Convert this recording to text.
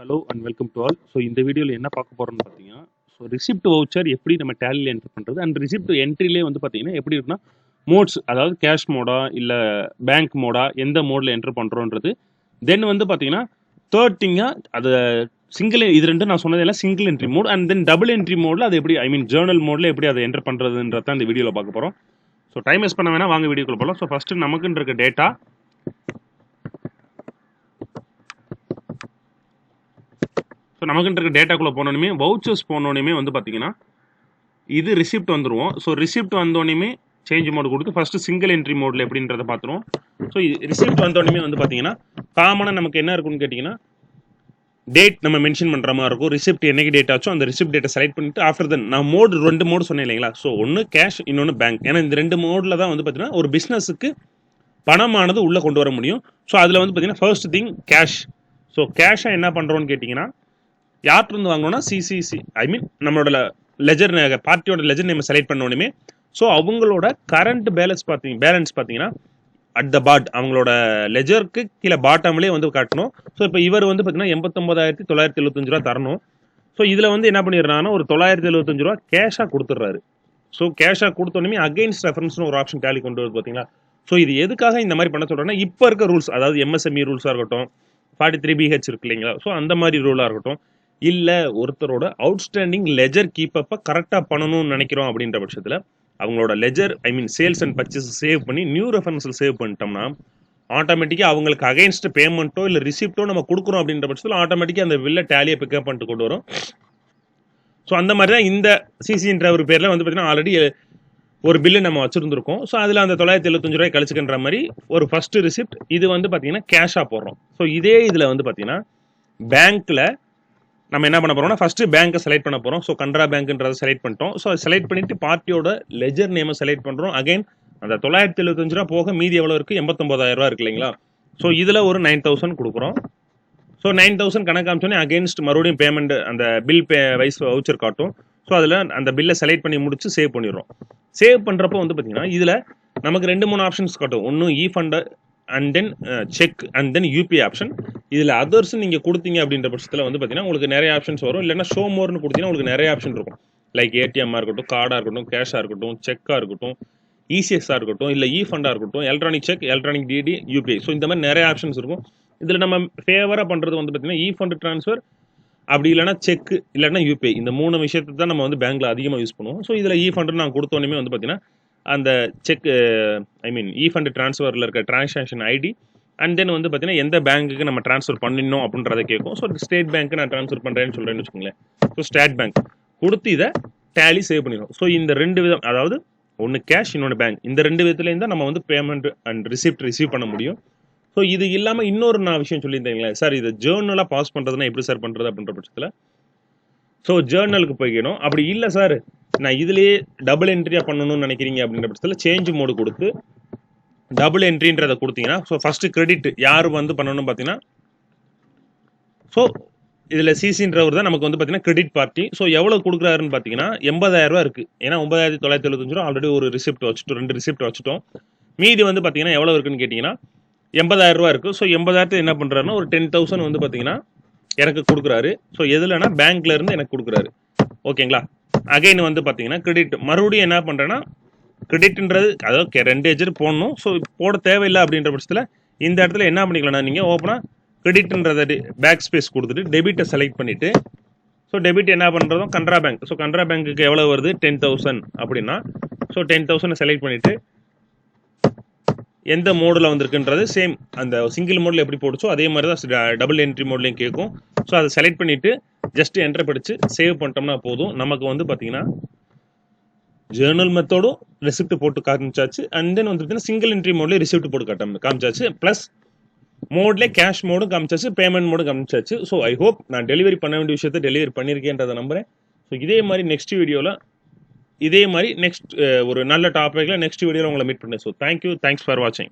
Hello and welcome to all. So இந்த வீடியோவில் என்ன பார்க்க போகிறோம்னு பார்த்தீங்கன்னா, ஸோ ரிசிப்ட் வவுச்சர் எப்படி நம்ம டேலியில் என்டர் பண்ணுறது அண்ட் ரிசிப்ட் என்ட்ரிலே வந்து பார்த்தீங்கன்னா எப்படி இருக்குன்னா மோட்ஸ், அதாவது கேஷ் மோடா இல்லை பேங்க் மோடா எந்த மோடில் என்டர் பண்ணுறோன்றது. தென் வந்து பார்த்தீங்கன்னா தேர்ட் திங்காக அது சிங்கிள், இது ரெண்டு நான் சொன்னது எல்லாம் single entry mode and then double entry மோடில் அது எப்படி ஜேர்னல் மோடில் எப்படி அதை என்டர் பண்ணுறதுன்றது தான் இந்த வீடியோவில் பார்க்க போகிறோம். ஸோ டைம் வேஸ்ட் பண்ண வேணால் வாங்க வீடியோக்குள்ள போகலாம். ஸோ ஃபஸ்ட்டு நமக்குன்னு இருக்க டேட்டா, ஸோ நமக்குன்ற இருக்க டேட்டாக்குள்ளே போனோடனே வவுச்சர்ஸ் போனோடனே வந்து பார்த்தீங்கன்னா இது ரிசிப்ட் வந்துடுவோம். ஸோ ரிசிப்ட் வந்தோடனே சேஞ்ச் மோடு கொடுத்து ஃபஸ்ட்டு சிங்கிள் என்ட்ரி மோடில் எப்படின்றத பார்த்துருவோம். ஸோ ரிசிப்ட் வந்தோடனே வந்து பார்த்தீங்கன்னா காமனாக நமக்கு என்ன இருக்குன்னு கேட்டிங்கன்னா டேட் நம்ம மென்ஷன் பண்ணுற மாதிரி இருக்கும். ரிசிப்ட் என்னைக்கு டேட் ஆச்சோ அந்த ரிசிப்ட் டேட்டை செலக்ட் பண்ணிட்டு ஆஃப்டர் தென் நான் ரெண்டு மோடு சொன்னேன் இல்லைங்களா. ஸோ ஒன்று கேஷ், இன்னொன்று பேங்க். ஏன்னா இந்த ரெண்டு மோடில் தான் வந்து பார்த்தீங்கன்னா ஒரு பிஸ்னஸுக்கு பணமானது உள்ளே கொண்டு வர முடியும். ஸோ அதில் வந்து பார்த்தீங்கன்னா ஃபர்ஸ்ட் திங் கேஷ். ஸோ கேஷாக என்ன பண்ணுறோன்னு கேட்டிங்கன்னா யார்கிட்ட வாங்கணும்னா சிசிசி, நம்மளோட லெஜர் பார்ட்டியோட லெஜர் நேம் செலக்ட் பண்ணோடனே ஸோ அவங்களோட கரண்ட் பேலன்ஸ் பார்த்தீங்கன்னா அட் த பாட் அவங்களோட லெஜருக்கு கீழே பாட்டம்லேயே வந்து காட்டணும். ஸோ இப்போ இவர் வந்து பார்த்தீங்கன்னா 89,975 ரூபா தரணும். ஸோ இதில் வந்து என்ன பண்ணிடுறாங்கன்னா ஒரு 975 ரூபா கேஷாக கொடுத்துட்றாரு. ஸோ கேஷாக கொடுத்தோடனே அகைன்ஸ்ட் ரெஃபரன்ஸ்னு ஒரு ஆப்ஷன் டேலி கொண்டு வருது பார்த்தீங்களா. ஸோ இது எதுக்காக இந்த மாதிரி பண்ண சொல்கிறேன்னா இப்போ இருக்க ரூல்ஸ், அதாவது எம்எஸ்எம்இ ரூல்ஸாக இருக்கட்டும், 43BH இருக்கு இல்லைங்களா. ஸோ அந்த மாதிரி ரூலாக இருக்கட்டும், இல்லை ஒருத்தரோட அவுட்ஸ்டாண்டிங் லெஜர் கீப்பப்பை கரெக்டாக பண்ணணும்னு நினைக்கிறோம் அப்படின்ற பட்சத்தில் அவங்களோட ledger sales and purchase save பண்ணி நியூ ரெஃபரன்ஸில் சேவ் பண்ணிட்டோம்னா ஆட்டோமேட்டிக்காக அவங்களுக்கு அகைன்ஸ்ட் பேமெண்ட்டோ இல்லை ரிசிப்ட்டோ நம்ம கொடுக்குறோம் அப்படின்ற பட்சத்தில் ஆட்டோமேட்டிக்காக அந்த பில்லை டேலியை பிக்கப் பண்ணிட்டு கொண்டு வரும். ஸோ அந்த மாதிரி தான் இந்த சிசின்ற ஒரு பேரில் வந்து பார்த்தீங்கன்னா ஆல்ரெடி ஒரு பில்லு நம்ம வச்சுருந்துருக்கோம். ஸோ அதில் அந்த 975 ரூபாய் கழிச்சுக்கின்ற மாதிரி ஒரு ஃபஸ்ட்டு ரிசிப்ட் இது வந்து பார்த்தீங்கன்னா கேஷாக போடுறோம். ஸோ இதே இதில் வந்து பார்த்தீங்கன்னா பேங்க்கில் நம்ம என்ன பண்ண போறோம்னா ஃபர்ஸ்ட் பேங்கை செலக்ட் பண்ண போறோம். ஸோ கனரா பேங்க்ன்றதை செலக்ட் பண்ணிட்டோம். ஸோ செலக்ட் பண்ணிட்டு பார்ட்டியோட லெஜர் நேமை செலக்ட் பண்றோம். அகைன் அந்த 975 ரூபா போக மீதி எவ்வளோ இருக்கு, 89,000 ரூபா இருக்கு இல்லைங்களா. ஸோ இதில் ஒரு 9,000 கொடுக்குறோம். ஸோ 9,000 கணக்கு காமிச்சோன்னே அகைன்ஸ்ட் மறுபடியும் பேமெண்ட் அந்த பில் வைஸ் வவுச்சர் காட்டும். ஸோ அதில் அந்த பில்லை செலக்ட் பண்ணி முடிச்சு சேவ் பண்ணிடுறோம். சேவ் பண்ணுறப்போ வந்து பார்த்தீங்கன்னா இதில் நமக்கு 2-3 ஆப்ஷன்ஸ் காட்டும். ஒன்று E fund and then cheque and then UPI option. இதில் அதர்ஸ் நீங்கள் கொடுத்தீங்க அப்படின்ற பட்சத்தில் வந்து பார்த்தீங்கன்னா உங்களுக்கு நிறைய ஆப்ஷன்ஸ் வரும். இல்லைன்னா ஷோ மோர்னு கொடுத்தீங்கன்னா உங்களுக்கு நிறைய ஆப்ஷன் இருக்கும். லைக் ஏடிஎம்மாக இருக்கட்டும், கார்டாக இருக்கட்டும், கேஷாக இருக்கட்டும், செக்காக இருக்கட்டும், இசிஎஸ்ஸாக இருக்கட்டும், இல்லை இ ஃபண்டாக இருக்கட்டும், electronic check, electronic DD, UPI. So இந்த மாதிரி நிறைய ஆப்ஷன்ஸ் இருக்கும். இதில் நம்ம ஃபேவராக பண்ணுறது வந்து பார்த்தீங்கன்னா இ ஃபண்ட் ட்ரான்ஸ்ஃபர், அப்படி இல்லைனா செக், இல்லைனா யூபிஐ. இந்த 3 விஷயத்தை தான் நம்ம வந்து பேங்க்கில் அதிகமாக யூஸ் பண்ணுவோம். ஸோ இதில் இ ஃபண்ட் நான் கொடுத்தோன்னே வந்து பார்த்தீங்கன்னா அந்த செக் இ ஃபண்ட் ட்ரான்ஸ்ஃபரில் இருக்க டிரான்சாக்ஷன் ஐடி அண்ட் தென் வந்து பார்த்தீங்கன்னா எந்த பேங்க்குக்கு நம்ம ட்ரான்ஸ்ஃபர் பண்ணிடணும் அப்படின்றத கேட்கும். ஸோ ஸ்டேட் பேங்க்கு நான் ட்ரான்ஸ்ஃபர் பண்ணுறேன்னு சொல்கிறேன்னு வச்சுக்கோங்களேன். ஸோ ஸ்டேட் பேங்க் கொடுத்து இதை டேலி சேவ் பண்ணிடும். ஸோ இந்த 2 விதம், அதாவது ஒன்று கேஷ், இன்னொன்று பேங்க், இந்த 2 விதத்துலேருந்து தான் நம்ம வந்து பேமெண்ட் அண்ட் ரிசிப்ட் ரிசீவ் பண்ண முடியும். ஸோ இது இல்லாமல் இன்னொரு நான் விஷயம் சொல்லியிருந்தேங்களே சார், இது ஜேர்னலாக பாஸ் பண்ணுறதுனா எப்படி சார் பண்ணுறது அப்படின்ற பட்சத்தில் ஸோ ஜேர்னலுக்கு போய்க்கணும். அப்படி இல்லை சார் நான் இதுலேயே டபுள் என்ட்ரியாக பண்ணணும்னு நினைக்கிறீங்க அப்படின்ற பட்சத்தில் சேஞ்ச் மோடு கொடுத்து டபுள் என்ட்ரின்றதை கொடுத்தீங்கன்னா ஸோ ஃபர்ஸ்ட் கிரெடிட் யார் வந்து பண்ணணும் பார்த்தீங்கன்னா ஸோ இதில் சிசின்றவர் தான் நமக்கு வந்து பார்த்தீங்கன்னா கிரெடிட் பார்ட்டி. ஸோ எவ்வளோ கொடுக்குறாருன்னு பார்த்தீங்கன்னா 80,000 ரூபா இருக்குது. ஏன்னா 9,975 ரூபா ஆல்ரெடி ஒரு ரிசிப்ட் வச்சுட்டோம், 2 ரிசிப்ட் வச்சுட்டோம். மீதி வந்து பார்த்தீங்கன்னா எவ்வளோ இருக்குன்னு கேட்டிங்கன்னா 80,000 ரூபா இருக்குது. ஸோ 80,000 என்ன பண்ணுறாருன்னா ஒரு 10,000 வந்து பார்த்தீங்கன்னா எனக்கு கொடுக்குறாரு. ஸோ எதுலன்னா பேங்க்ல இருந்து எனக்கு கொடுக்குறாரு. ஓகேங்களா. அகைன் வந்து பார்த்தீங்கன்னா கிரெடிட் மறுபடியும் என்ன பண்ணுறேன்னா கிரெடிட்ன்றது அதாவது 2 எஜர் போடணும். ஸோ போட தேவையில்லை அப்படின்ற பட்சத்தில் இந்த இடத்துல என்ன பண்ணிக்கலாம்னா நீங்கள் ஓப்பனாக கிரெடிட்ன்றதை பேக் ஸ்பேஸ் கொடுத்துட்டு டெபிட்டை செலக்ட் பண்ணிவிட்டு ஸோ டெபிட் என்ன பண்ணுறதும் கனரா பேங்க். ஸோ கனரா பேங்க்குக்கு எவ்வளோ வருது 10,000 அப்படின்னா ஸோ 10,000 செலக்ட் பண்ணிவிட்டு எந்த மோடில் வந்திருக்குன்றது சேம் அந்த சிங்கிள் மோடில் எப்படி போடுச்சோ அதே மாதிரி தான் டபுள் என்ட்ரி மோட்லையும் கேட்கும். ஸோ அதை செலக்ட் பண்ணிவிட்டு ஜஸ்ட் என்ட்ரு படித்து சேவ் பண்ணிட்டோம்னா போதும். நமக்கு வந்து பார்த்தீங்கன்னா ஜேர்னல் மெத்தோடும் ரெசிப்ட் போட்டு காமிச்சாச்சு. அண்ட் தென் வந்து சிங்கிள் என்ட்ரி மோட்லேயே ரிசிப்ட் போட்டு காமிச்சாச்சு. ப்ளஸ் மோட்லேயே கேஷ் மோடும் காமிச்சாச்சு, பேமெண்ட் மோடும் காமிச்சாச்சு. ஸோ ஐ ஹோப் நான் டெலிவரி பண்ண வேண்டிய விஷயத்தை டெலிவரி பண்ணியிருக்கேன்றதை நம்புகிறேன். ஸோ இதே மாதிரி நெக்ஸ்ட் வீடியோவில் ஒரு நல்ல டாப்பிக்கில் நெக்ஸ்ட் வீடியோவில் உங்களை மீட் பண்ணேன். ஸோ தேங்க்யூ, தேங்க்ஸ் ஃபார் வாட்சிங்.